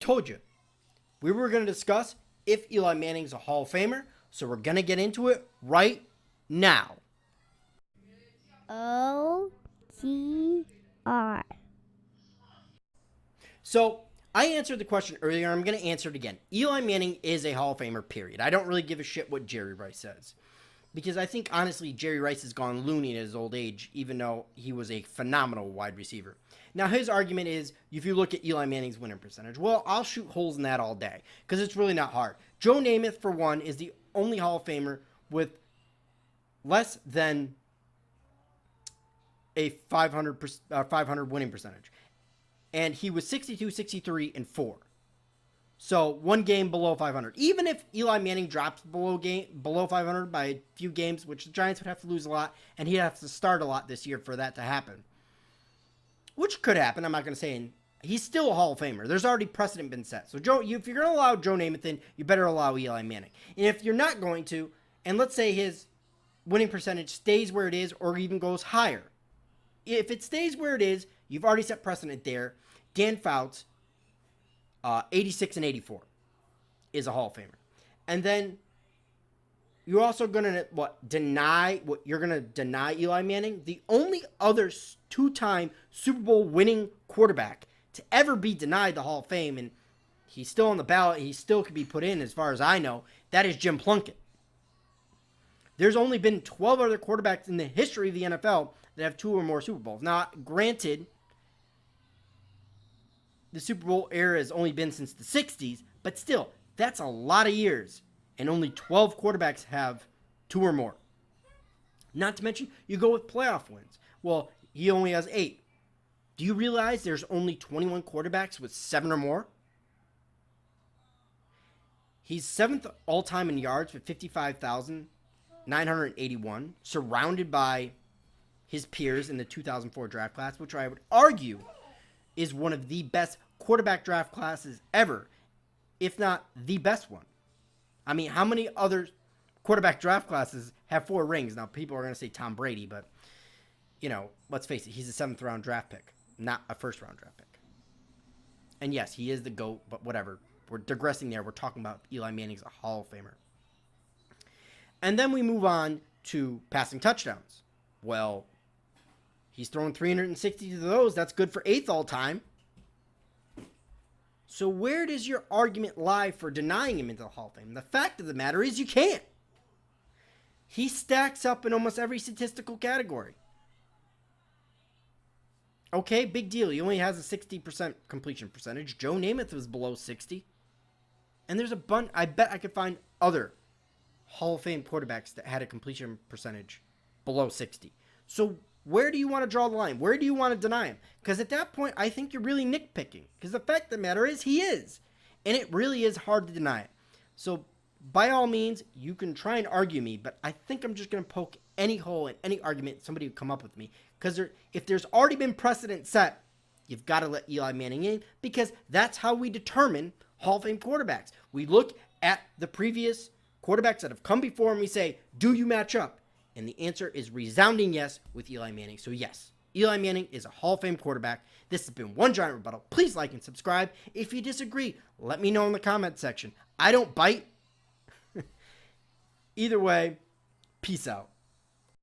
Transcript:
told you, we were going to discuss if Eli Manning's a Hall of Famer, so we're going to get into it right now. OTR. So, I answered the question earlier. I'm going to answer it again. Eli Manning is a Hall of Famer, period. I don't really give a shit what Jerry Rice says. Because I think, honestly, Jerry Rice has gone loony at his old age, even though he was a phenomenal wide receiver. Now, his argument is, if you look at Eli Manning's winning percentage, well, I'll shoot holes in that all day, because it's really not hard. Joe Namath, for one, is the only Hall of Famer with less than a 500 winning percentage. And he was 62, 63, and 4. So, one game below 500. Even if Eli Manning drops below 500 by a few games, which the Giants would have to lose a lot, and he'd have to start a lot this year for that to happen. Which could happen, I'm not going to say. He's still a Hall of Famer. There's already precedent been set. So, if you're going to allow Joe Namath in, you better allow Eli Manning. And if you're not going to, and let's say his winning percentage stays where it is or even goes higher. If it stays where it is, you've already set precedent there. Dan Fouts, 86 and 84 is a Hall of Famer. And then you're also going to deny Eli Manning, the only other two-time Super Bowl winning quarterback to ever be denied the Hall of Fame, and he's still on the ballot, he still could be put in as far as I know, that is Jim Plunkett. There's only been 12 other quarterbacks in the history of the NFL that have 2 or more Super Bowls. Now, granted, the Super Bowl era has only been since the 60s, but still, that's a lot of years. And only 12 quarterbacks have 2 or more. Not to mention, you go with playoff wins. Well, he only has 8. Do you realize there's only 21 quarterbacks with 7 or more? He's 7th all-time in yards with 55,981, surrounded by his peers in the 2004 draft class, which I would argue is one of the best quarterback draft classes ever, if not the best one. I mean, how many other quarterback draft classes have 4 rings? Now, people are going to say Tom Brady, but, let's face it, he's a 7th round draft pick, not a 1st round draft pick. And yes, he is the GOAT, but whatever. We're digressing there. We're talking about Eli Manning's a Hall of Famer. And then we move on to passing touchdowns. Well, he's thrown 360 of those. That's good for 8th all time. So where does your argument lie for denying him into the Hall of Fame? The fact of the matter is you can't. He stacks up in almost every statistical category. Okay, big deal. He only has a 60% completion percentage. Joe Namath was below 60. And there's a bunch. I bet I could find other Hall of Fame quarterbacks that had a completion percentage below 60. So where do you want to draw the line? Where do you want to deny him? Because at that point, I think you're really nitpicking. Because the fact of the matter is, he is. And it really is hard to deny it. So by all means, you can try and argue me, but I think I'm just going to poke any hole in any argument somebody would come up with me. Because if there's already been precedent set, you've got to let Eli Manning in, because that's how we determine Hall of Fame quarterbacks. We look at the previous quarterbacks that have come before and we say, do you match up? And the answer is resounding yes with Eli Manning. So yes, Eli Manning is a Hall of Fame quarterback. This has been One Giant Rebuttal. Please like and subscribe. If you disagree, let me know in the comment section. I don't bite. Either way, peace out.